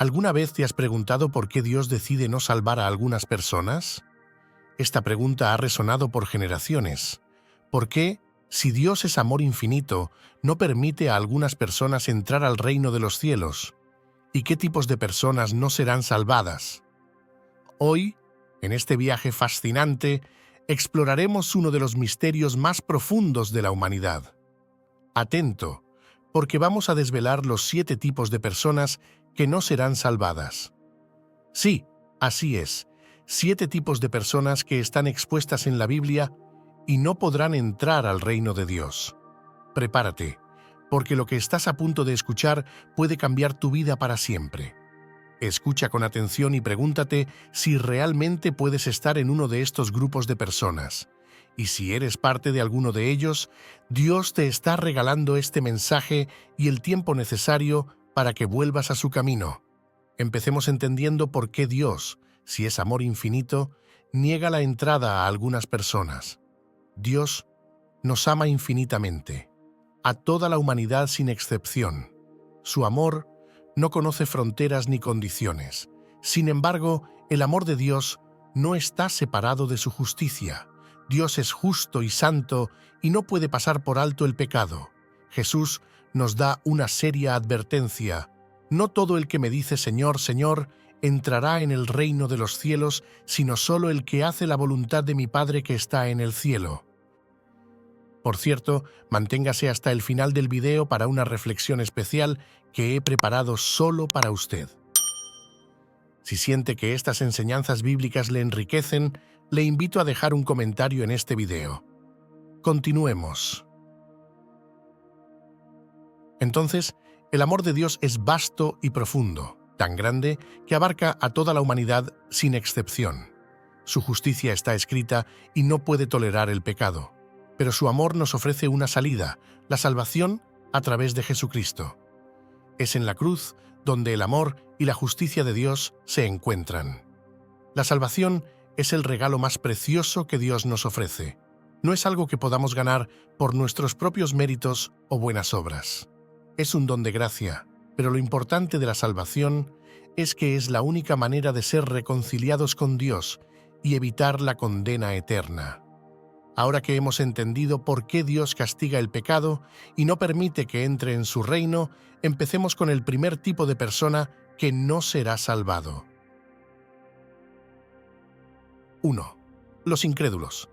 ¿Alguna vez te has preguntado por qué Dios decide no salvar a algunas personas? Esta pregunta ha resonado por generaciones. ¿Por qué, si Dios es amor infinito, no permite a algunas personas entrar al reino de los cielos? ¿Y qué tipos de personas no serán salvadas? Hoy, en este viaje fascinante, exploraremos uno de los misterios más profundos de la humanidad. Atento, porque vamos a desvelar los 7 tipos de personas que no serán salvadas. Sí, así es, 7 tipos de personas que están expuestas en la Biblia y no podrán entrar al reino de Dios. Prepárate, porque lo que estás a punto de escuchar puede cambiar tu vida para siempre. Escucha con atención y pregúntate si realmente puedes estar en uno de estos grupos de personas. Y si eres parte de alguno de ellos, Dios te está regalando este mensaje y el tiempo necesario para que vuelvas a su camino. Empecemos entendiendo por qué Dios, si es amor infinito, niega la entrada a algunas personas. Dios nos ama infinitamente, a toda la humanidad sin excepción. Su amor no conoce fronteras ni condiciones. Sin embargo, el amor de Dios no está separado de su justicia. Dios es justo y santo y no puede pasar por alto el pecado. Jesús nos da una seria advertencia. No todo el que me dice Señor, Señor, entrará en el reino de los cielos, sino solo el que hace la voluntad de mi Padre que está en el cielo. Por cierto, manténgase hasta el final del video para una reflexión especial que he preparado solo para usted. Si siente que estas enseñanzas bíblicas le enriquecen, le invito a dejar un comentario en este video. Continuemos. Entonces, el amor de Dios es vasto y profundo, tan grande que abarca a toda la humanidad sin excepción. Su justicia está escrita y no puede tolerar el pecado. Pero su amor nos ofrece una salida, la salvación a través de Jesucristo. Es en la cruz donde el amor y la justicia de Dios se encuentran. La salvación es el regalo más precioso que Dios nos ofrece. No es algo que podamos ganar por nuestros propios méritos o buenas obras. Es un don de gracia, pero lo importante de la salvación es que es la única manera de ser reconciliados con Dios y evitar la condena eterna. Ahora que hemos entendido por qué Dios castiga el pecado y no permite que entre en su reino, empecemos con el primer tipo de persona que no será salvado. 1. Los incrédulos.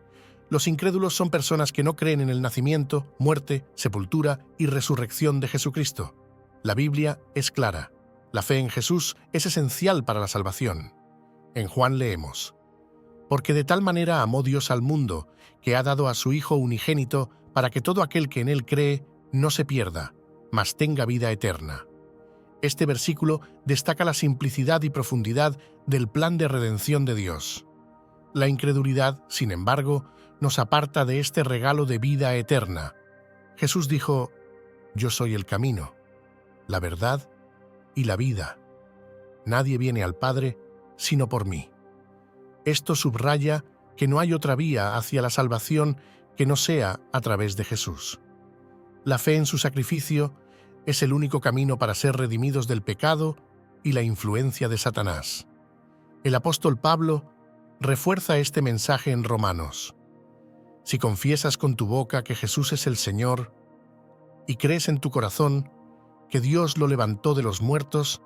Los incrédulos son personas que no creen en el nacimiento, muerte, sepultura y resurrección de Jesucristo. La Biblia es clara. La fe en Jesús es esencial para la salvación. En Juan leemos: porque de tal manera amó Dios al mundo, que ha dado a su Hijo unigénito, para que todo aquel que en él cree no se pierda, mas tenga vida eterna. Este versículo destaca la simplicidad y profundidad del plan de redención de Dios. La incredulidad, sin embargo, nos aparta de este regalo de vida eterna. Jesús dijo: yo soy el camino, la verdad y la vida. Nadie viene al Padre sino por mí. Esto subraya que no hay otra vía hacia la salvación que no sea a través de Jesús. La fe en su sacrificio es el único camino para ser redimidos del pecado y la influencia de Satanás. El apóstol Pablo refuerza este mensaje en Romanos. Si confiesas con tu boca que Jesús es el Señor y crees en tu corazón que Dios lo levantó de los muertos,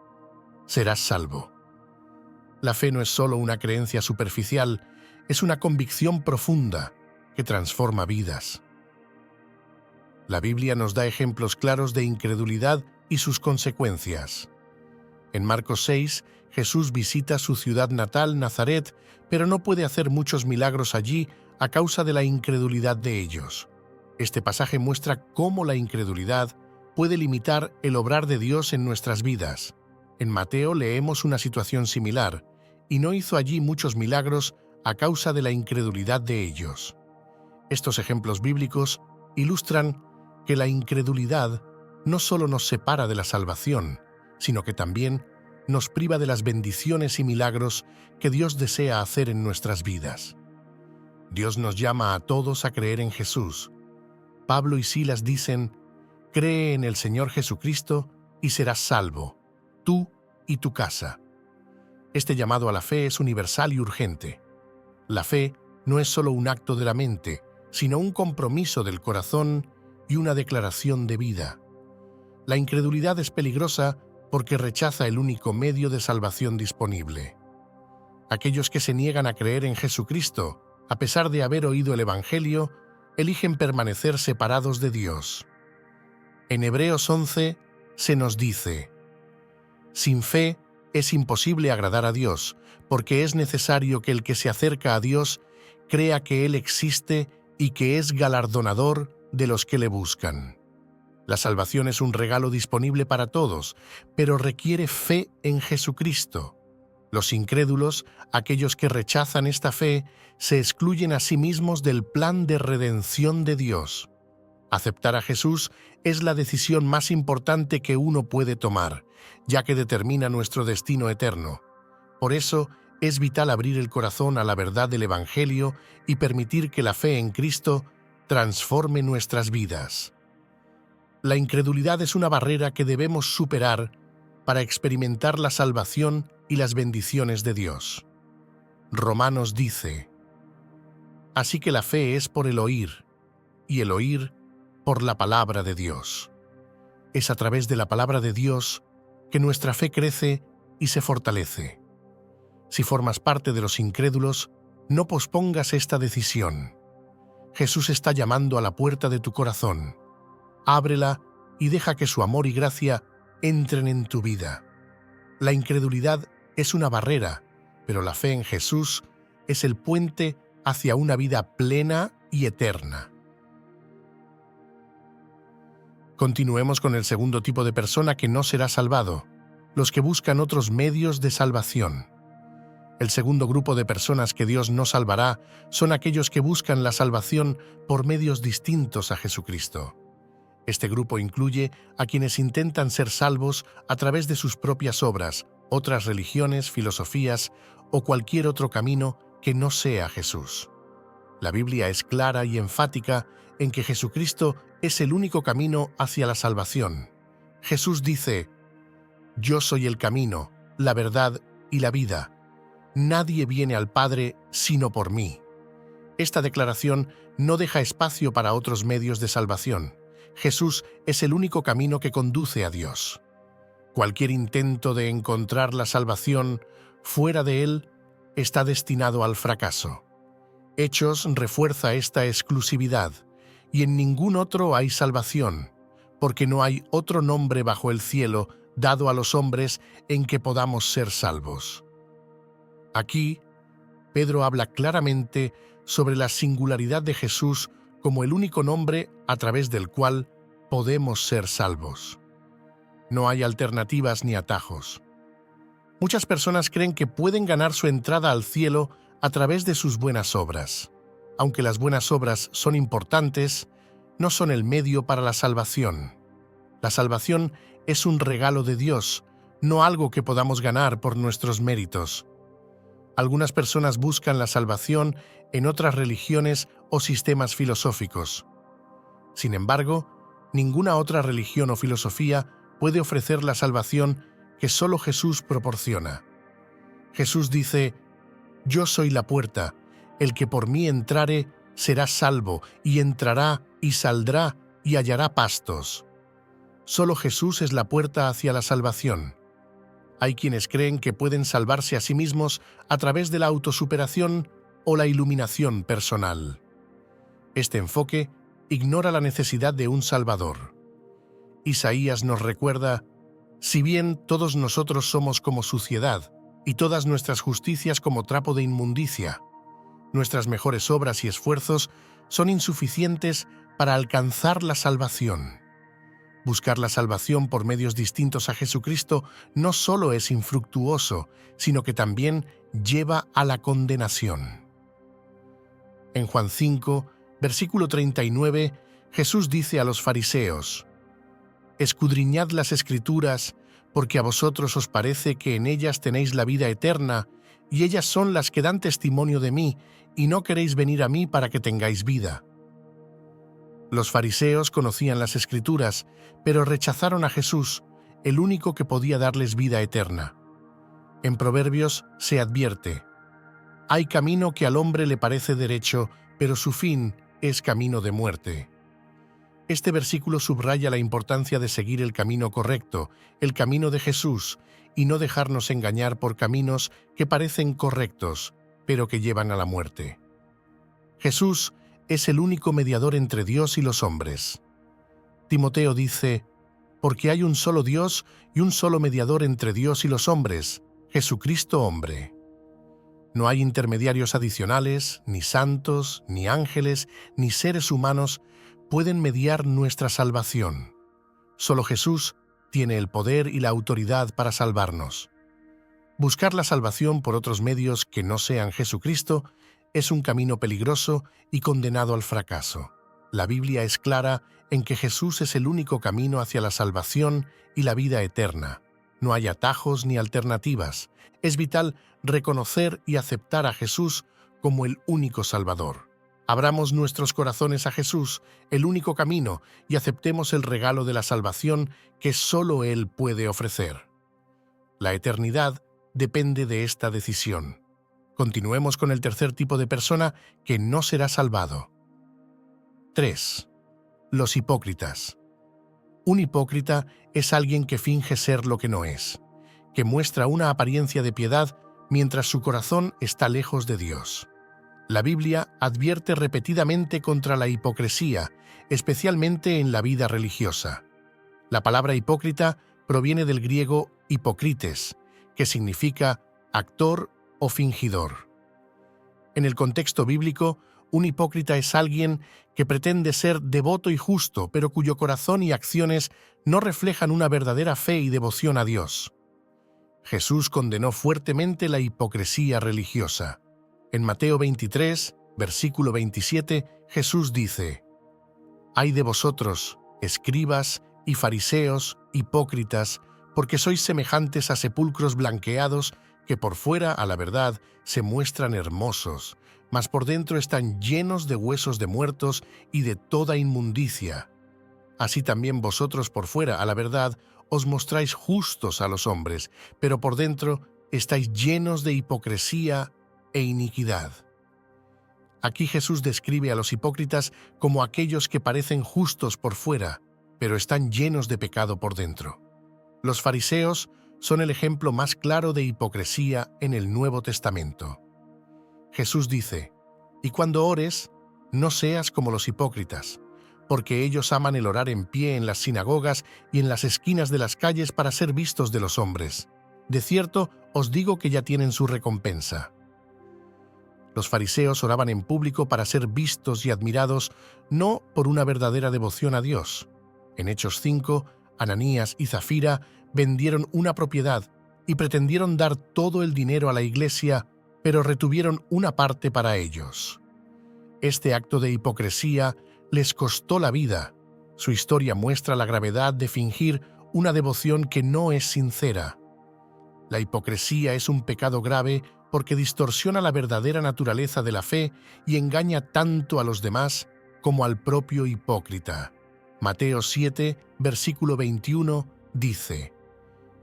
serás salvo. La fe no es solo una creencia superficial, es una convicción profunda que transforma vidas. La Biblia nos da ejemplos claros de incredulidad y sus consecuencias. En Marcos 6, Jesús visita su ciudad natal, Nazaret, pero no puede hacer muchos milagros allí a causa de la incredulidad de ellos. Este pasaje muestra cómo la incredulidad puede limitar el obrar de Dios en nuestras vidas. En Mateo leemos una situación similar, y no hizo allí muchos milagros a causa de la incredulidad de ellos. Estos ejemplos bíblicos ilustran que la incredulidad no solo nos separa de la salvación, sino que también nos priva de las bendiciones y milagros que Dios desea hacer en nuestras vidas. Dios nos llama a todos a creer en Jesús. Pablo y Silas dicen: cree en el Señor Jesucristo y serás salvo, tú y tu casa. Este llamado a la fe es universal y urgente. La fe no es solo un acto de la mente, sino un compromiso del corazón y una declaración de vida. La incredulidad es peligrosa porque rechaza el único medio de salvación disponible. Aquellos que se niegan a creer en Jesucristo, a pesar de haber oído el Evangelio, eligen permanecer separados de Dios. En Hebreos 11 se nos dice: sin fe es imposible agradar a Dios, porque es necesario que el que se acerca a Dios crea que Él existe y que es galardonador de los que le buscan. La salvación es un regalo disponible para todos, pero requiere fe en Jesucristo. Los incrédulos, aquellos que rechazan esta fe, se excluyen a sí mismos del plan de redención de Dios. Aceptar a Jesús es la decisión más importante que uno puede tomar, ya que determina nuestro destino eterno. Por eso, es vital abrir el corazón a la verdad del Evangelio y permitir que la fe en Cristo transforme nuestras vidas. La incredulidad es una barrera que debemos superar para experimentar la salvación y las bendiciones de Dios. Romanos dice: así que la fe es por el oír, y el oír por la palabra de Dios. Es a través de la palabra de Dios que nuestra fe crece y se fortalece. Si formas parte de los incrédulos, no pospongas esta decisión. Jesús está llamando a la puerta de tu corazón. Ábrela y deja que su amor y gracia entren en tu vida. La incredulidad es una barrera, pero la fe en Jesús es el puente hacia una vida plena y eterna. Continuemos con el segundo tipo de persona que no será salvado, los que buscan otros medios de salvación. El segundo grupo de personas que Dios no salvará son aquellos que buscan la salvación por medios distintos a Jesucristo. Este grupo incluye a quienes intentan ser salvos a través de sus propias obras, otras religiones, filosofías o cualquier otro camino que no sea Jesús. La Biblia es clara y enfática en que Jesucristo es el único camino hacia la salvación. Jesús dice: yo soy el camino, la verdad y la vida. Nadie viene al Padre sino por mí. Esta declaración no deja espacio para otros medios de salvación. Jesús es el único camino que conduce a Dios. Cualquier intento de encontrar la salvación fuera de Él está destinado al fracaso. Hechos refuerza esta exclusividad, y en ningún otro hay salvación, porque no hay otro nombre bajo el cielo dado a los hombres en que podamos ser salvos. Aquí, Pedro habla claramente sobre la singularidad de Jesús como el único nombre a través del cual podemos ser salvos. No hay alternativas ni atajos. Muchas personas creen que pueden ganar su entrada al cielo a través de sus buenas obras. Aunque las buenas obras son importantes, no son el medio para la salvación. La salvación es un regalo de Dios, no algo que podamos ganar por nuestros méritos. Algunas personas buscan la salvación en otras religiones o sistemas filosóficos. Sin embargo, ninguna otra religión o filosofía puede ofrecer la salvación que solo Jesús proporciona. Jesús dice: yo soy la puerta, el que por mí entrare será salvo, y entrará y saldrá y hallará pastos. Solo Jesús es la puerta hacia la salvación. Hay quienes creen que pueden salvarse a sí mismos a través de la autosuperación o la iluminación personal. Este enfoque ignora la necesidad de un Salvador. Isaías nos recuerda: si bien todos nosotros somos como suciedad, y todas nuestras justicias como trapo de inmundicia, nuestras mejores obras y esfuerzos son insuficientes para alcanzar la salvación. Buscar la salvación por medios distintos a Jesucristo no solo es infructuoso, sino que también lleva a la condenación. En Juan 5, versículo 39, Jesús dice a los fariseos: escudriñad las Escrituras, porque a vosotros os parece que en ellas tenéis la vida eterna, y ellas son las que dan testimonio de mí, y no queréis venir a mí para que tengáis vida. Los fariseos conocían las Escrituras, pero rechazaron a Jesús, el único que podía darles vida eterna. En Proverbios se advierte: hay camino que al hombre le parece derecho, pero su fin es camino de muerte. Este versículo subraya la importancia de seguir el camino correcto, el camino de Jesús, y no dejarnos engañar por caminos que parecen correctos, pero que llevan a la muerte. Jesús es el único mediador entre Dios y los hombres. Timoteo dice: porque hay un solo Dios y un solo mediador entre Dios y los hombres, Jesucristo hombre. No hay intermediarios adicionales, ni santos, ni ángeles, ni seres humanos pueden mediar nuestra salvación. Solo Jesús tiene el poder y la autoridad para salvarnos. Buscar la salvación por otros medios que no sean Jesucristo es un camino peligroso y condenado al fracaso. La Biblia es clara en que Jesús es el único camino hacia la salvación y la vida eterna. No hay atajos ni alternativas. Es vital reconocer y aceptar a Jesús como el único Salvador. Abramos nuestros corazones a Jesús, el único camino, y aceptemos el regalo de la salvación que solo Él puede ofrecer. La eternidad depende de esta decisión. Continuemos con el tercer tipo de persona que no será salvado. 3. Los hipócritas. Un hipócrita es alguien que finge ser lo que no es, que muestra una apariencia de piedad mientras su corazón está lejos de Dios. La Biblia advierte repetidamente contra la hipocresía, especialmente en la vida religiosa. La palabra hipócrita proviene del griego hipócrites, que significa actor o fingidor. En el contexto bíblico, un hipócrita es alguien que pretende ser devoto y justo, pero cuyo corazón y acciones no reflejan una verdadera fe y devoción a Dios. Jesús condenó fuertemente la hipocresía religiosa. En Mateo 23, versículo 27, Jesús dice: «Ay de vosotros, escribas y fariseos, hipócritas, porque sois semejantes a sepulcros blanqueados que por fuera, a la verdad, se muestran hermosos, mas por dentro están llenos de huesos de muertos y de toda inmundicia. Así también vosotros por fuera, a la verdad, os mostráis justos a los hombres, pero por dentro estáis llenos de hipocresía e iniquidad». Aquí Jesús describe a los hipócritas como aquellos que parecen justos por fuera, pero están llenos de pecado por dentro. Los fariseos son el ejemplo más claro de hipocresía en el Nuevo Testamento. Jesús dice: «Y cuando ores, no seas como los hipócritas, porque ellos aman el orar en pie en las sinagogas y en las esquinas de las calles para ser vistos de los hombres. De cierto, os digo que ya tienen su recompensa». Los fariseos oraban en público para ser vistos y admirados, no por una verdadera devoción a Dios. En Hechos 5, Ananías y Zafira vendieron una propiedad y pretendieron dar todo el dinero a la iglesia, pero retuvieron una parte para ellos. Este acto de hipocresía les costó la vida. Su historia muestra la gravedad de fingir una devoción que no es sincera. La hipocresía es un pecado grave porque distorsiona la verdadera naturaleza de la fe y engaña tanto a los demás como al propio hipócrita. Mateo 7, versículo 21, dice: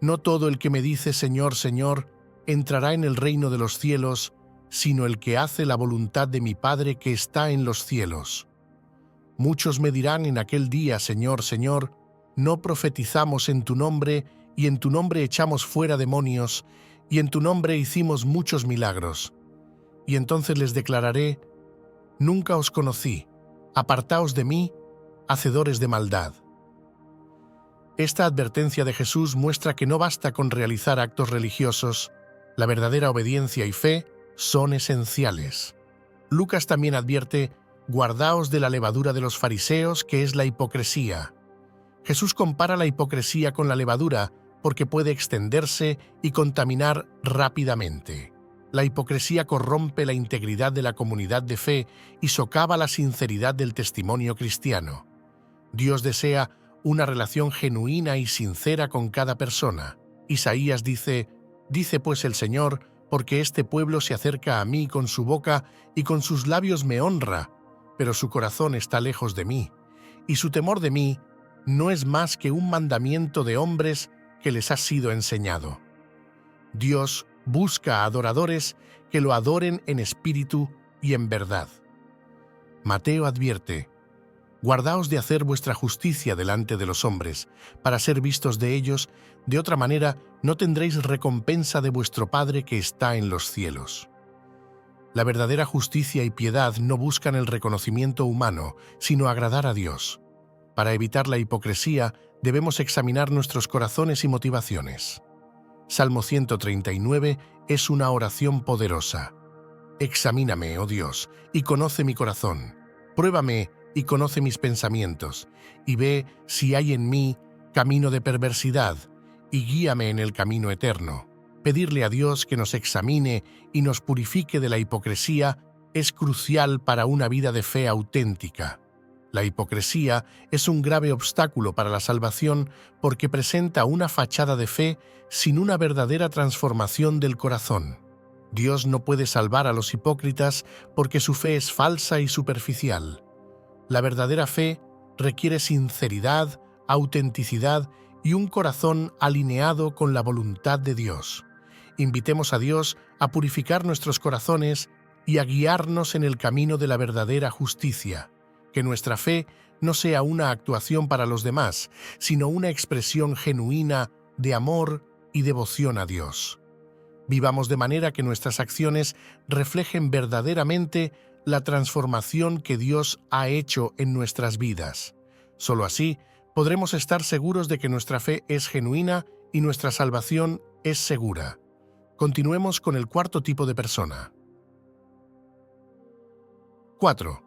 «No todo el que me dice Señor, Señor, entrará en el reino de los cielos, sino el que hace la voluntad de mi Padre que está en los cielos. Muchos me dirán en aquel día, Señor, Señor, no profetizamos en tu nombre, y en tu nombre echamos fuera demonios, y en tu nombre hicimos muchos milagros. Y entonces les declararé: nunca os conocí, apartaos de mí, hacedores de maldad». Esta advertencia de Jesús muestra que no basta con realizar actos religiosos. La verdadera obediencia y fe son esenciales. Lucas también advierte: «Guardaos de la levadura de los fariseos, que es la hipocresía». Jesús compara la hipocresía con la levadura porque puede extenderse y contaminar rápidamente. La hipocresía corrompe la integridad de la comunidad de fe y socava la sinceridad del testimonio cristiano. Dios desea una relación genuina y sincera con cada persona. Isaías dice: «Dice pues el Señor, porque este pueblo se acerca a mí con su boca y con sus labios me honra, pero su corazón está lejos de mí, y su temor de mí no es más que un mandamiento de hombres que les ha sido enseñado». Dios busca adoradores que lo adoren en espíritu y en verdad. Mateo advierte: guardaos de hacer vuestra justicia delante de los hombres, para ser vistos de ellos, de otra manera no tendréis recompensa de vuestro Padre que está en los cielos. La verdadera justicia y piedad no buscan el reconocimiento humano, sino agradar a Dios. Para evitar la hipocresía, debemos examinar nuestros corazones y motivaciones. Salmo 139 es una oración poderosa. Examíname, oh Dios, y conoce mi corazón. Pruébame y conoce mis pensamientos, y ve si hay en mí camino de perversidad, y guíame en el camino eterno. Pedirle a Dios que nos examine y nos purifique de la hipocresía es crucial para una vida de fe auténtica. La hipocresía es un grave obstáculo para la salvación porque presenta una fachada de fe sin una verdadera transformación del corazón. Dios no puede salvar a los hipócritas porque su fe es falsa y superficial. La verdadera fe requiere sinceridad, autenticidad y un corazón alineado con la voluntad de Dios. Invitemos a Dios a purificar nuestros corazones y a guiarnos en el camino de la verdadera justicia. Que nuestra fe no sea una actuación para los demás, sino una expresión genuina de amor y devoción a Dios. Vivamos de manera que nuestras acciones reflejen verdaderamente la transformación que Dios ha hecho en nuestras vidas. Solo así podremos estar seguros de que nuestra fe es genuina y nuestra salvación es segura. Continuemos con el cuarto tipo de persona. 4.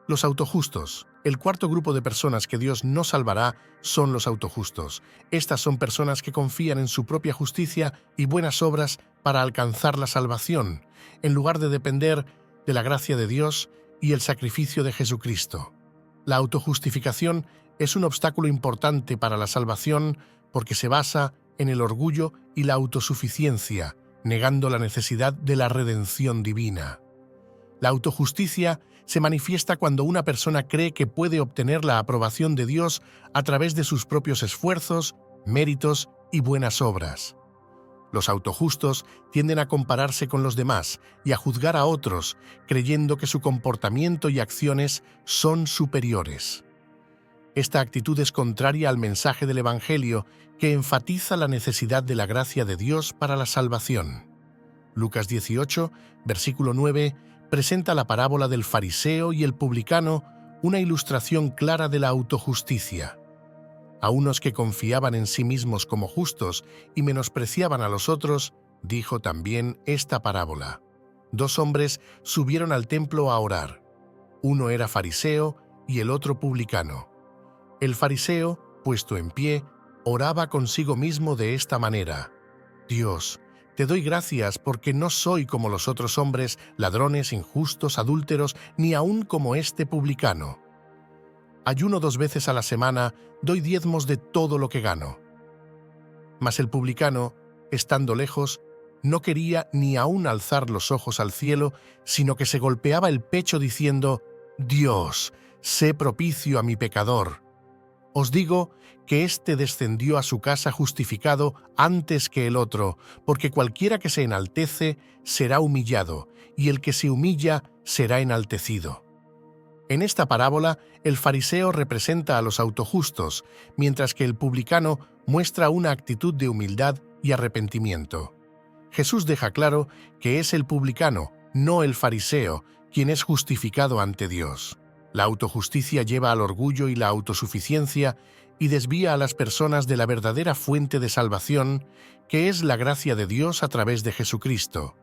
Los autojustos. El cuarto grupo de personas que Dios no salvará son los autojustos. Estas son personas que confían en su propia justicia y buenas obras para alcanzar la salvación, en lugar de depender de la gracia de Dios y el sacrificio de Jesucristo. La autojustificación es un obstáculo importante para la salvación porque se basa en el orgullo y la autosuficiencia, negando la necesidad de la redención divina. La autojusticia se manifiesta cuando una persona cree que puede obtener la aprobación de Dios a través de sus propios esfuerzos, méritos y buenas obras. Los autojustos tienden a compararse con los demás y a juzgar a otros, creyendo que su comportamiento y acciones son superiores. Esta actitud es contraria al mensaje del Evangelio, que enfatiza la necesidad de la gracia de Dios para la salvación. Lucas 18, versículo 9, presenta la parábola del fariseo y el publicano, una ilustración clara de la autojusticia. A unos que confiaban en sí mismos como justos y menospreciaban a los otros, dijo también esta parábola. 2 hombres subieron al templo a orar. Uno era fariseo y el otro publicano. El fariseo, puesto en pie, oraba consigo mismo de esta manera: Dios, te doy gracias porque no soy como los otros hombres, ladrones, injustos, adúlteros, ni aun como este publicano. Ayuno 2 veces a la semana, doy diezmos de todo lo que gano. Mas el publicano, estando lejos, no quería ni aun alzar los ojos al cielo, sino que se golpeaba el pecho diciendo: Dios, sé propicio a mi pecador. Os digo que éste descendió a su casa justificado antes que el otro, porque cualquiera que se enaltece será humillado, y el que se humilla será enaltecido. En esta parábola, el fariseo representa a los autojustos, mientras que el publicano muestra una actitud de humildad y arrepentimiento. Jesús deja claro que es el publicano, no el fariseo, quien es justificado ante Dios. La autojusticia lleva al orgullo y la autosuficiencia y desvía a las personas de la verdadera fuente de salvación, que es la gracia de Dios a través de Jesucristo.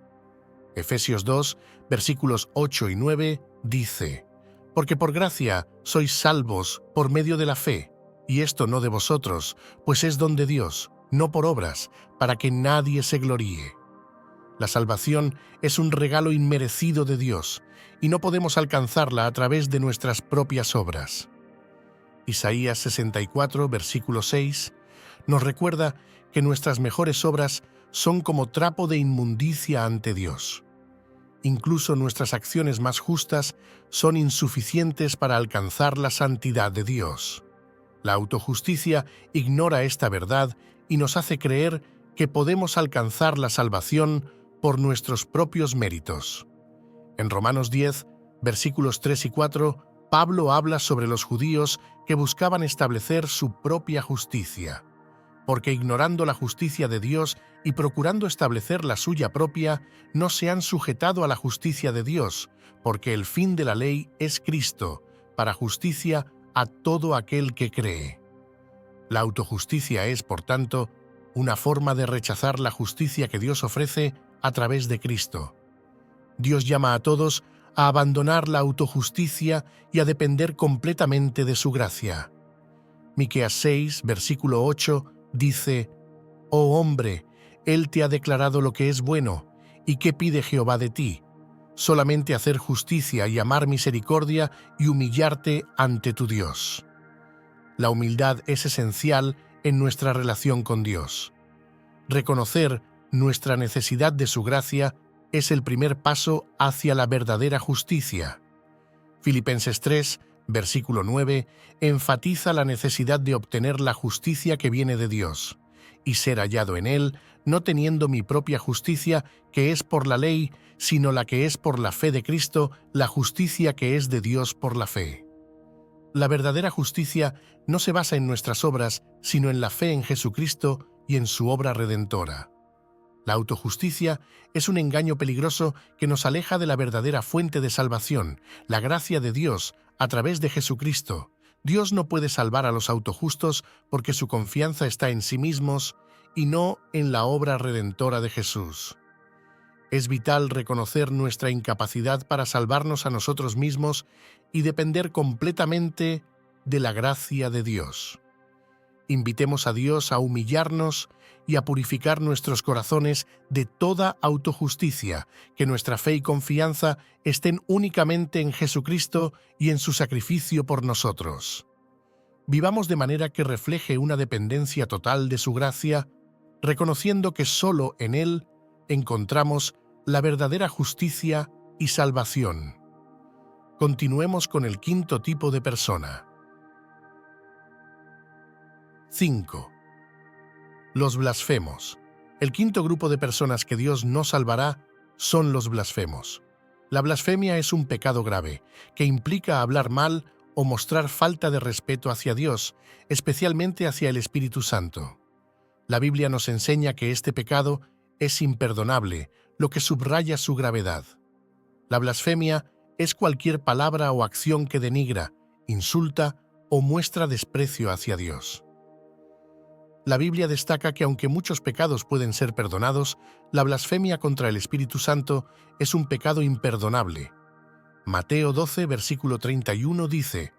Efesios 2, versículos 8 y 9, dice: Porque por gracia sois salvos por medio de la fe, y esto no de vosotros, pues es don de Dios, no por obras, para que nadie se gloríe. La salvación es un regalo inmerecido de Dios, y no podemos alcanzarla a través de nuestras propias obras. Isaías 64, versículo 6, nos recuerda que nuestras mejores obras son como trapo de inmundicia ante Dios. Incluso nuestras acciones más justas son insuficientes para alcanzar la santidad de Dios. La autojusticia ignora esta verdad y nos hace creer que podemos alcanzar la salvación por nuestros propios méritos. En Romanos 10, versículos 3 y 4, Pablo habla sobre los judíos que buscaban establecer su propia justicia, porque ignorando la justicia de Dios y procurando establecer la suya propia, no se han sujetado a la justicia de Dios, porque el fin de la ley es Cristo, para justicia a todo aquel que cree. La autojusticia es, por tanto, una forma de rechazar la justicia que Dios ofrece a través de Cristo. Dios llama a todos a abandonar la autojusticia y a depender completamente de su gracia. Miqueas 6, versículo 8, dice: «Oh hombre, Él te ha declarado lo que es bueno, ¿y qué pide Jehová de ti? Solamente hacer justicia y amar misericordia y humillarte ante tu Dios». La humildad es esencial en nuestra relación con Dios. Reconocer nuestra necesidad de su gracia es el primer paso hacia la verdadera justicia. Filipenses 3, versículo 9, enfatiza la necesidad de obtener la justicia que viene de Dios, y ser hallado en Él, no teniendo mi propia justicia, que es por la ley, sino la que es por la fe de Cristo, la justicia que es de Dios por la fe. La verdadera justicia no se basa en nuestras obras, sino en la fe en Jesucristo y en su obra redentora. La autojusticia es un engaño peligroso que nos aleja de la verdadera fuente de salvación, la gracia de Dios, a través de Jesucristo. Dios no puede salvar a los autojustos porque su confianza está en sí mismos y no en la obra redentora de Jesús. Es vital reconocer nuestra incapacidad para salvarnos a nosotros mismos y depender completamente de la gracia de Dios. Invitemos a Dios a humillarnos y a purificar nuestros corazones de toda autojusticia, que nuestra fe y confianza estén únicamente en Jesucristo y en su sacrificio por nosotros. Vivamos de manera que refleje una dependencia total de su gracia, reconociendo que solo en Él encontramos la verdadera justicia y salvación. Continuemos con el quinto tipo de persona. 5. Los blasfemos. El quinto grupo de personas que Dios no salvará son los blasfemos. La blasfemia es un pecado grave, que implica hablar mal o mostrar falta de respeto hacia Dios, especialmente hacia el Espíritu Santo. La Biblia nos enseña que este pecado es imperdonable, lo que subraya su gravedad. La blasfemia es cualquier palabra o acción que denigra, insulta o muestra desprecio hacia Dios. La Biblia destaca que aunque muchos pecados pueden ser perdonados, la blasfemia contra el Espíritu Santo es un pecado imperdonable. Mateo 12, versículo 31 dice: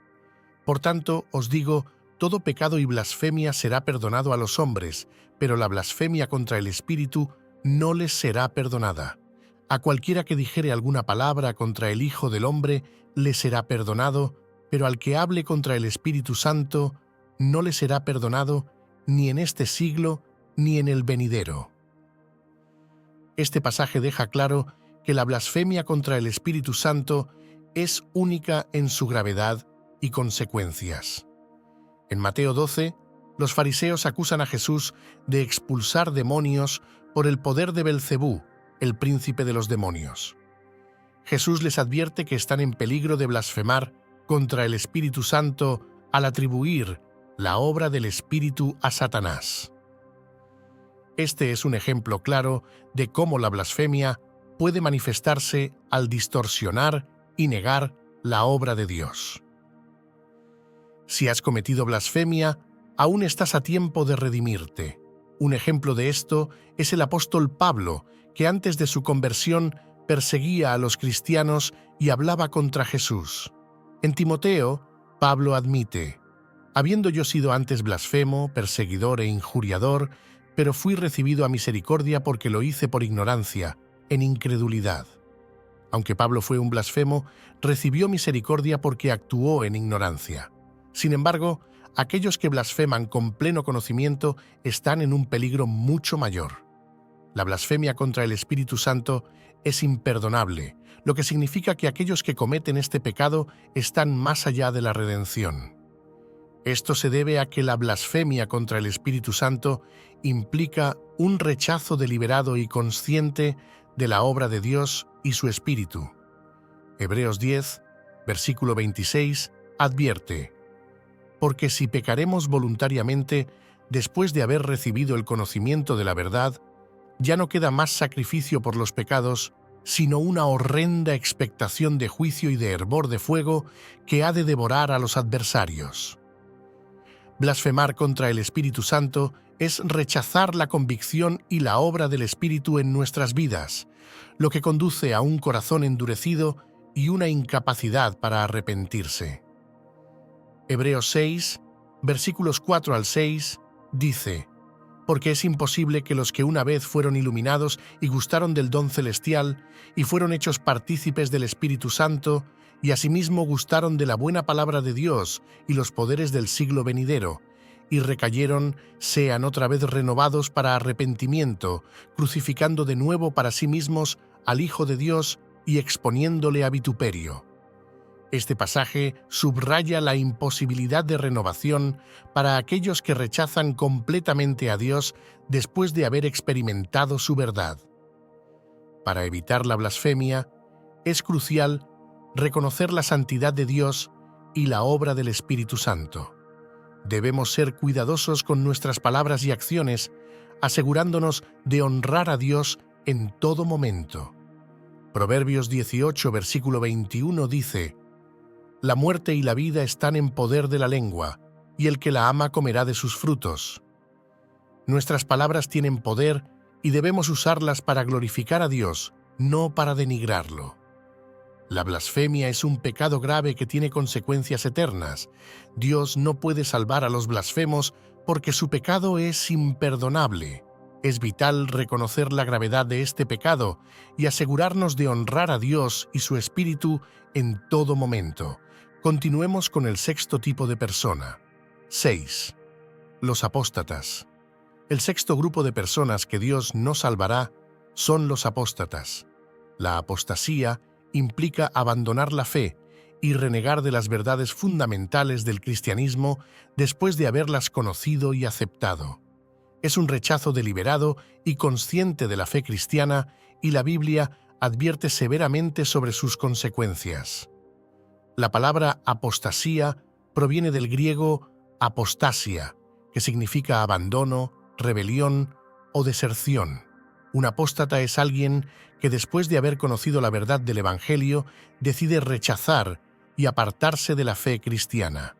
«Por tanto, os digo, todo pecado y blasfemia será perdonado a los hombres, pero la blasfemia contra el Espíritu no les será perdonada. A cualquiera que dijere alguna palabra contra el Hijo del Hombre le será perdonado, pero al que hable contra el Espíritu Santo no le será perdonado ni en este siglo ni en el venidero». Este pasaje deja claro que la blasfemia contra el Espíritu Santo es única en su gravedad y consecuencias. En Mateo 12, los fariseos acusan a Jesús de expulsar demonios por el poder de Belcebú, el príncipe de los demonios. Jesús les advierte que están en peligro de blasfemar contra el Espíritu Santo al atribuir la obra del Espíritu a Satanás. Este es un ejemplo claro de cómo la blasfemia puede manifestarse al distorsionar y negar la obra de Dios. Si has cometido blasfemia, aún estás a tiempo de redimirte. Un ejemplo de esto es el apóstol Pablo, que antes de su conversión perseguía a los cristianos y hablaba contra Jesús. En Timoteo, Pablo admite: «Habiendo yo sido antes blasfemo, perseguidor e injuriador, pero fui recibido a misericordia porque lo hice por ignorancia, en incredulidad». Aunque Pablo fue un blasfemo, recibió misericordia porque actuó en ignorancia. Sin embargo, aquellos que blasfeman con pleno conocimiento están en un peligro mucho mayor. La blasfemia contra el Espíritu Santo es imperdonable, lo que significa que aquellos que cometen este pecado están más allá de la redención. Esto se debe a que la blasfemia contra el Espíritu Santo implica un rechazo deliberado y consciente de la obra de Dios y su Espíritu. Hebreos 10, versículo 26, advierte: porque si pecaremos voluntariamente después de haber recibido el conocimiento de la verdad, ya no queda más sacrificio por los pecados, sino una horrenda expectación de juicio y de hervor de fuego que ha de devorar a los adversarios. Blasfemar contra el Espíritu Santo es rechazar la convicción y la obra del Espíritu en nuestras vidas, lo que conduce a un corazón endurecido y una incapacidad para arrepentirse. Hebreos 6, versículos 4 al 6, dice: porque es imposible que los que una vez fueron iluminados y gustaron del don celestial y fueron hechos partícipes del Espíritu Santo, y asimismo gustaron de la buena palabra de Dios y los poderes del siglo venidero, y recayeron, sean otra vez renovados para arrepentimiento, crucificando de nuevo para sí mismos al Hijo de Dios y exponiéndole a vituperio. Este pasaje subraya la imposibilidad de renovación para aquellos que rechazan completamente a Dios después de haber experimentado su verdad. Para evitar la blasfemia, es crucial reconocer la santidad de Dios y la obra del Espíritu Santo. Debemos ser cuidadosos con nuestras palabras y acciones, asegurándonos de honrar a Dios en todo momento. Proverbios 18, versículo 21 dice: la muerte y la vida están en poder de la lengua, y el que la ama comerá de sus frutos. Nuestras palabras tienen poder y debemos usarlas para glorificar a Dios, no para denigrarlo. La blasfemia es un pecado grave que tiene consecuencias eternas. Dios no puede salvar a los blasfemos porque su pecado es imperdonable. Es vital reconocer la gravedad de este pecado y asegurarnos de honrar a Dios y su Espíritu en todo momento. Continuemos con el sexto tipo de persona. 6. Los apóstatas. El sexto grupo de personas que Dios no salvará son los apóstatas. La apostasía implica abandonar la fe y renegar de las verdades fundamentales del cristianismo después de haberlas conocido y aceptado. Es un rechazo deliberado y consciente de la fe cristiana, y la Biblia advierte severamente sobre sus consecuencias. La palabra apostasía proviene del griego apostasia, que significa abandono, rebelión o deserción. Un apóstata es alguien que después de haber conocido la verdad del Evangelio decide rechazar y apartarse de la fe cristiana.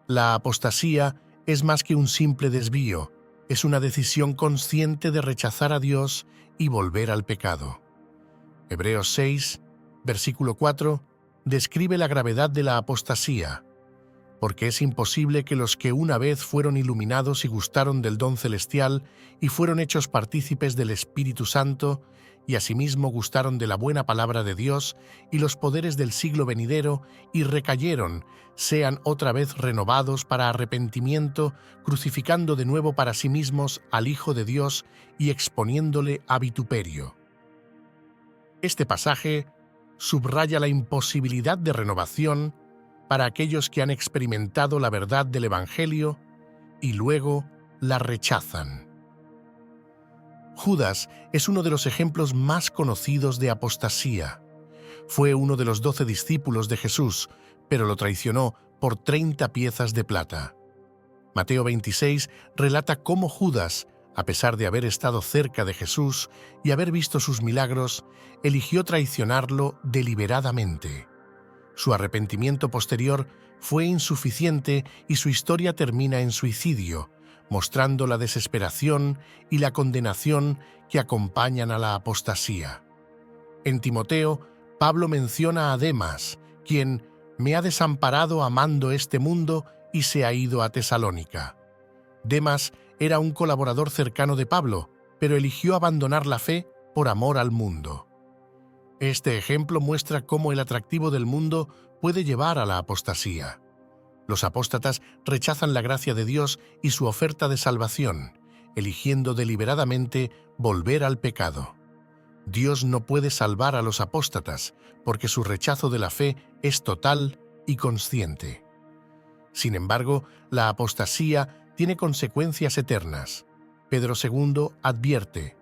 La apostasía es más que un simple desvío, es una decisión consciente de rechazar a Dios y volver al pecado. Hebreos 6, versículo 4, describe la gravedad de la apostasía, porque es imposible que los que una vez fueron iluminados y gustaron del don celestial y fueron hechos partícipes del Espíritu Santo, y asimismo gustaron de la buena palabra de Dios y los poderes del siglo venidero, y recayeron, sean otra vez renovados para arrepentimiento, crucificando de nuevo para sí mismos al Hijo de Dios y exponiéndole a vituperio. Este pasaje subraya la imposibilidad de renovación para aquellos que han experimentado la verdad del Evangelio y luego la rechazan. Judas es uno de los ejemplos más conocidos de apostasía. Fue uno de los 12 discípulos de Jesús, pero lo traicionó por 30 piezas de plata. Mateo 26 relata cómo Judas, a pesar de haber estado cerca de Jesús y haber visto sus milagros, eligió traicionarlo deliberadamente. Su arrepentimiento posterior fue insuficiente y su historia termina en suicidio, mostrando la desesperación y la condenación que acompañan a la apostasía. En Timoteo, Pablo menciona a Demas, quien me ha desamparado amando este mundo y se ha ido a Tesalónica. Demas era un colaborador cercano de Pablo, pero eligió abandonar la fe por amor al mundo. Este ejemplo muestra cómo el atractivo del mundo puede llevar a la apostasía. Los apóstatas rechazan la gracia de Dios y su oferta de salvación, eligiendo deliberadamente volver al pecado. Dios no puede salvar a los apóstatas porque su rechazo de la fe es total y consciente. Sin embargo, la apostasía tiene consecuencias eternas. Pedro II advierte: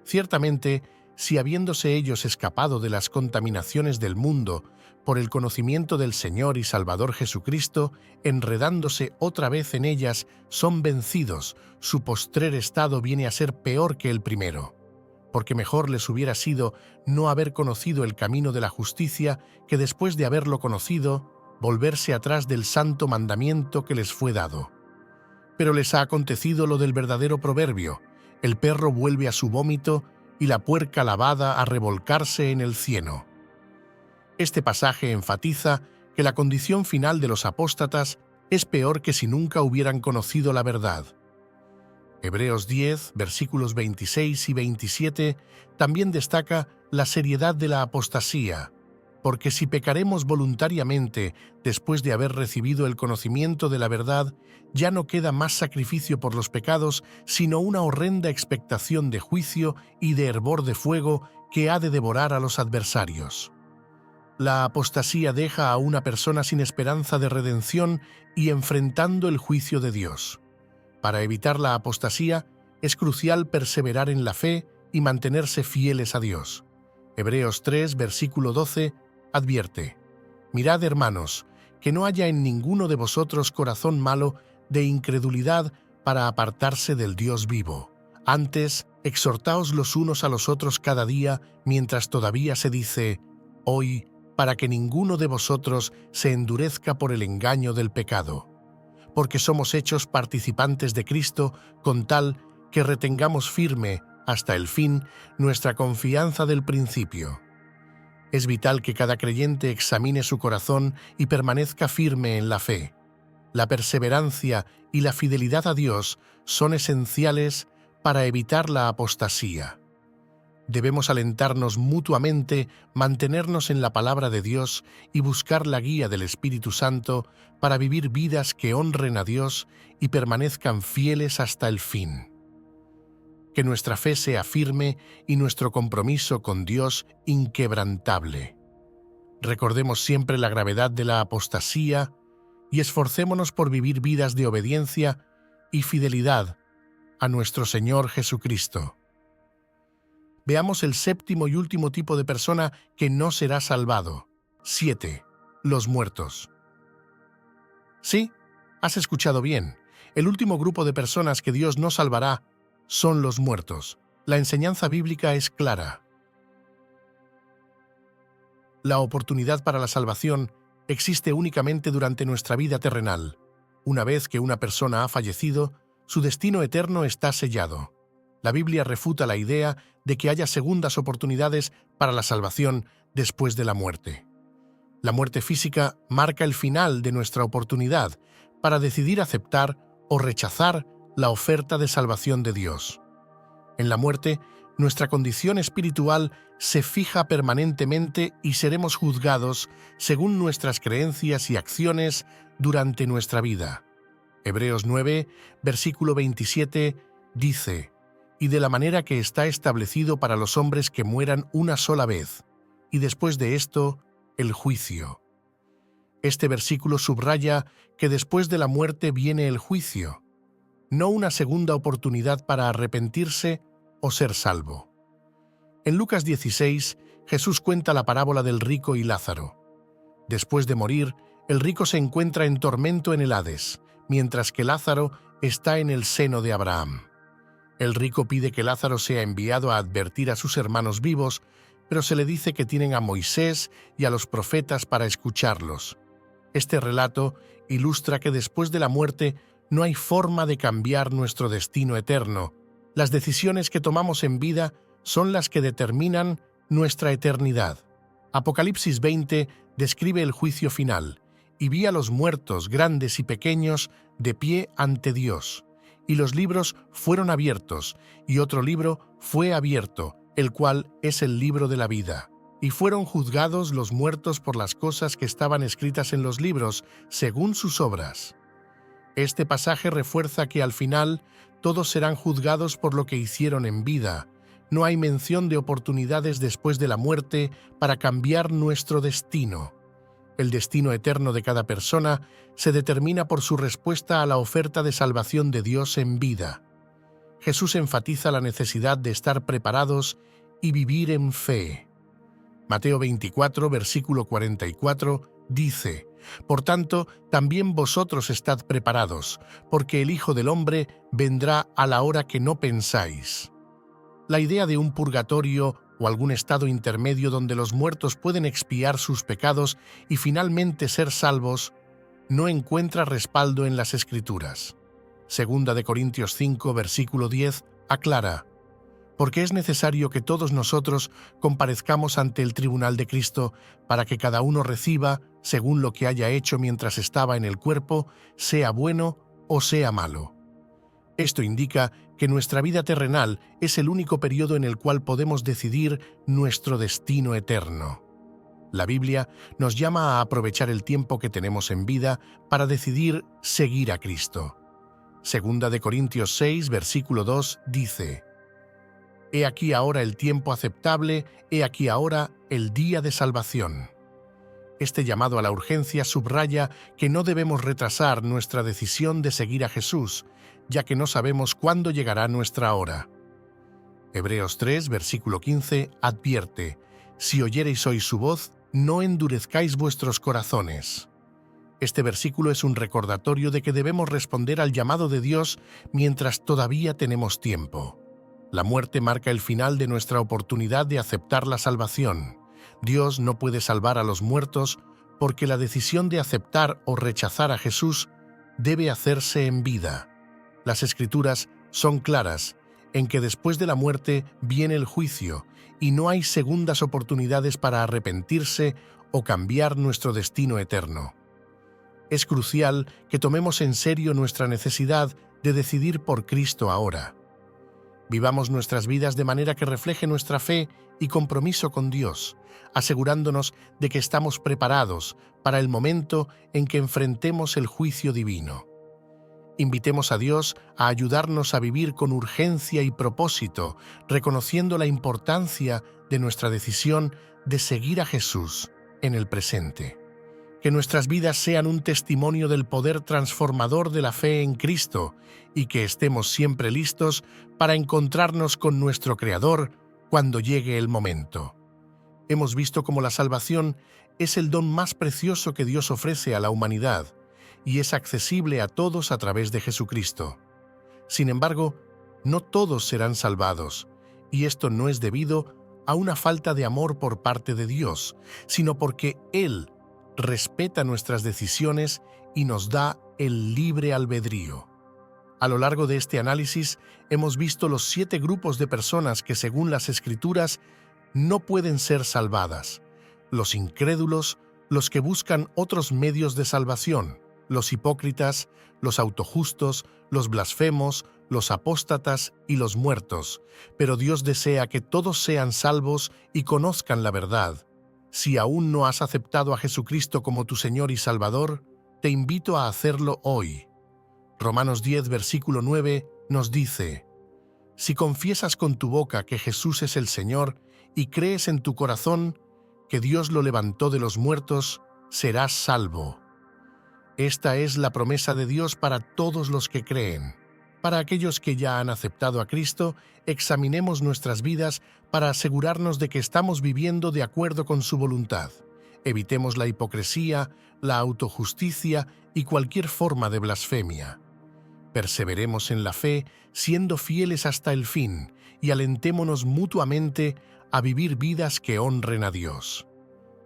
ciertamente, si habiéndose ellos escapado de las contaminaciones del mundo por el conocimiento del Señor y Salvador Jesucristo, enredándose otra vez en ellas, son vencidos, su postrer estado viene a ser peor que el primero. Porque mejor les hubiera sido no haber conocido el camino de la justicia que después de haberlo conocido, volverse atrás del santo mandamiento que les fue dado. Pero les ha acontecido lo del verdadero proverbio: el perro vuelve a su vómito y la puerca lavada a revolcarse en el cieno. Este pasaje enfatiza que la condición final de los apóstatas es peor que si nunca hubieran conocido la verdad. Hebreos 10, versículos 26 y 27, también destaca la seriedad de la apostasía, porque si pecaremos voluntariamente después de haber recibido el conocimiento de la verdad, ya no queda más sacrificio por los pecados, sino una horrenda expectación de juicio y de hervor de fuego que ha de devorar a los adversarios. La apostasía deja a una persona sin esperanza de redención y enfrentando el juicio de Dios. Para evitar la apostasía, es crucial perseverar en la fe y mantenerse fieles a Dios. Hebreos 3, versículo 12, advierte: mirad, hermanos, que no haya en ninguno de vosotros corazón malo de incredulidad para apartarse del Dios vivo. Antes, exhortaos los unos a los otros cada día, mientras todavía se dice hoy, para que ninguno de vosotros se endurezca por el engaño del pecado. Porque somos hechos participantes de Cristo, con tal que retengamos firme, hasta el fin, nuestra confianza del principio. Es vital que cada creyente examine su corazón y permanezca firme en la fe. La perseverancia y la fidelidad a Dios son esenciales para evitar la apostasía. Debemos alentarnos mutuamente, mantenernos en la palabra de Dios y buscar la guía del Espíritu Santo para vivir vidas que honren a Dios y permanezcan fieles hasta el fin. Que nuestra fe sea firme y nuestro compromiso con Dios inquebrantable. Recordemos siempre la gravedad de la apostasía y esforcémonos por vivir vidas de obediencia y fidelidad a nuestro Señor Jesucristo. Veamos el séptimo y último tipo de persona que no será salvado. 7. Los muertos. Sí, has escuchado bien. El último grupo de personas que Dios no salvará son los muertos. La enseñanza bíblica es clara. La oportunidad para la salvación existe únicamente durante nuestra vida terrenal. Una vez que una persona ha fallecido, su destino eterno está sellado. La Biblia refuta la idea de que haya segundas oportunidades para la salvación después de la muerte. La muerte física marca el final de nuestra oportunidad para decidir aceptar o rechazar la oferta de salvación de Dios. En la muerte, nuestra condición espiritual se fija permanentemente y seremos juzgados según nuestras creencias y acciones durante nuestra vida. Hebreos 9, versículo 27, dice: y de la manera que está establecido para los hombres que mueran una sola vez, y después de esto, el juicio. Este versículo subraya que después de la muerte viene el juicio, no una segunda oportunidad para arrepentirse o ser salvo. En Lucas 16, Jesús cuenta la parábola del rico y Lázaro. Después de morir, el rico se encuentra en tormento en el Hades, mientras que Lázaro está en el seno de Abraham. El rico pide que Lázaro sea enviado a advertir a sus hermanos vivos, pero se le dice que tienen a Moisés y a los profetas para escucharlos. Este relato ilustra que después de la muerte no hay forma de cambiar nuestro destino eterno. Las decisiones que tomamos en vida son las que determinan nuestra eternidad. Apocalipsis 20 describe el juicio final: y vi a los muertos, grandes y pequeños, de pie ante Dios. Y los libros fueron abiertos, y otro libro fue abierto, el cual es el libro de la vida. Y fueron juzgados los muertos por las cosas que estaban escritas en los libros, según sus obras. Este pasaje refuerza que al final todos serán juzgados por lo que hicieron en vida. No hay mención de oportunidades después de la muerte para cambiar nuestro destino. El destino eterno de cada persona se determina por su respuesta a la oferta de salvación de Dios en vida. Jesús enfatiza la necesidad de estar preparados y vivir en fe. Mateo 24, versículo 44, dice: «Por tanto, también vosotros estad preparados, porque el Hijo del Hombre vendrá a la hora que no pensáis». La idea de un purgatorio o algún estado intermedio donde los muertos pueden expiar sus pecados y finalmente ser salvos no encuentra respaldo en las Escrituras. Segunda de Corintios 5, versículo 10, aclara: «Porque es necesario que todos nosotros comparezcamos ante el tribunal de Cristo para que cada uno reciba, según lo que haya hecho mientras estaba en el cuerpo, sea bueno o sea malo». Esto indica que nuestra vida terrenal es el único periodo en el cual podemos decidir nuestro destino eterno. La Biblia nos llama a aprovechar el tiempo que tenemos en vida para decidir seguir a Cristo. Segunda de Corintios 6, versículo 2 dice: «He aquí ahora el tiempo aceptable, he aquí ahora el día de salvación». Este llamado a la urgencia subraya que no debemos retrasar nuestra decisión de seguir a Jesús, ya que no sabemos cuándo llegará nuestra hora. Hebreos 3, versículo 15, advierte: «Si oyereis hoy su voz, no endurezcáis vuestros corazones». Este versículo es un recordatorio de que debemos responder al llamado de Dios mientras todavía tenemos tiempo. La muerte marca el final de nuestra oportunidad de aceptar la salvación. Dios no puede salvar a los muertos porque la decisión de aceptar o rechazar a Jesús debe hacerse en vida. Las Escrituras son claras en que después de la muerte viene el juicio y no hay segundas oportunidades para arrepentirse o cambiar nuestro destino eterno. Es crucial que tomemos en serio nuestra necesidad de decidir por Cristo ahora. Vivamos nuestras vidas de manera que refleje nuestra fe y compromiso con Dios, asegurándonos de que estamos preparados para el momento en que enfrentemos el juicio divino. Invitemos a Dios a ayudarnos a vivir con urgencia y propósito, reconociendo la importancia de nuestra decisión de seguir a Jesús en el presente. Que nuestras vidas sean un testimonio del poder transformador de la fe en Cristo y que estemos siempre listos para encontrarnos con nuestro Creador cuando llegue el momento. Hemos visto cómo la salvación es el don más precioso que Dios ofrece a la humanidad y es accesible a todos a través de Jesucristo. Sin embargo, no todos serán salvados, y esto no es debido a una falta de amor por parte de Dios, sino porque Él respeta nuestras decisiones y nos da el libre albedrío. A lo largo de este análisis hemos visto los 7 grupos de personas que, según las Escrituras, no pueden ser salvadas: los incrédulos, los que buscan otros medios de salvación, los hipócritas, los autojustos, los blasfemos, los apóstatas y los muertos. Pero Dios desea que todos sean salvos y conozcan la verdad. Si aún no has aceptado a Jesucristo como tu Señor y Salvador, te invito a hacerlo hoy. Romanos 10, versículo 9, nos dice: «Si confiesas con tu boca que Jesús es el Señor y crees en tu corazón que Dios lo levantó de los muertos, serás salvo». Esta es la promesa de Dios para todos los que creen. Para aquellos que ya han aceptado a Cristo, examinemos nuestras vidas para asegurarnos de que estamos viviendo de acuerdo con su voluntad. Evitemos la hipocresía, la autojusticia y cualquier forma de blasfemia. Perseveremos en la fe, siendo fieles hasta el fin, y alentémonos mutuamente a vivir vidas que honren a Dios.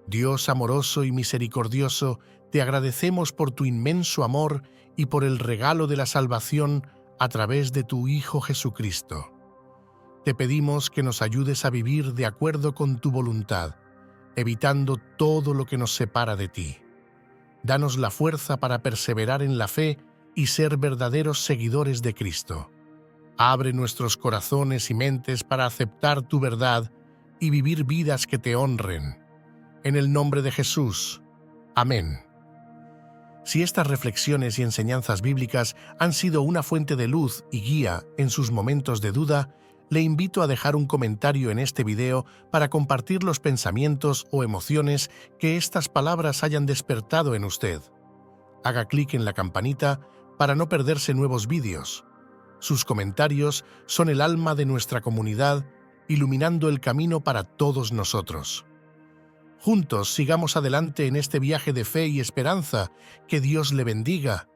Dios amoroso y misericordioso, te agradecemos por tu inmenso amor y por el regalo de la salvación a través de tu Hijo Jesucristo. Te pedimos que nos ayudes a vivir de acuerdo con tu voluntad, evitando todo lo que nos separa de ti. Danos la fuerza para perseverar en la fe y ser verdaderos seguidores de Cristo. Abre nuestros corazones y mentes para aceptar tu verdad y vivir vidas que te honren. En el nombre de Jesús. Amén. Si estas reflexiones y enseñanzas bíblicas han sido una fuente de luz y guía en sus momentos de duda, Le invito a dejar un comentario en este video para compartir los pensamientos o emociones que estas palabras hayan despertado en usted. Haga clic en la campanita para no perderse nuevos vídeos. Sus comentarios son el alma de nuestra comunidad, iluminando el camino para todos nosotros. Juntos sigamos adelante en este viaje de fe y esperanza. Que Dios le bendiga.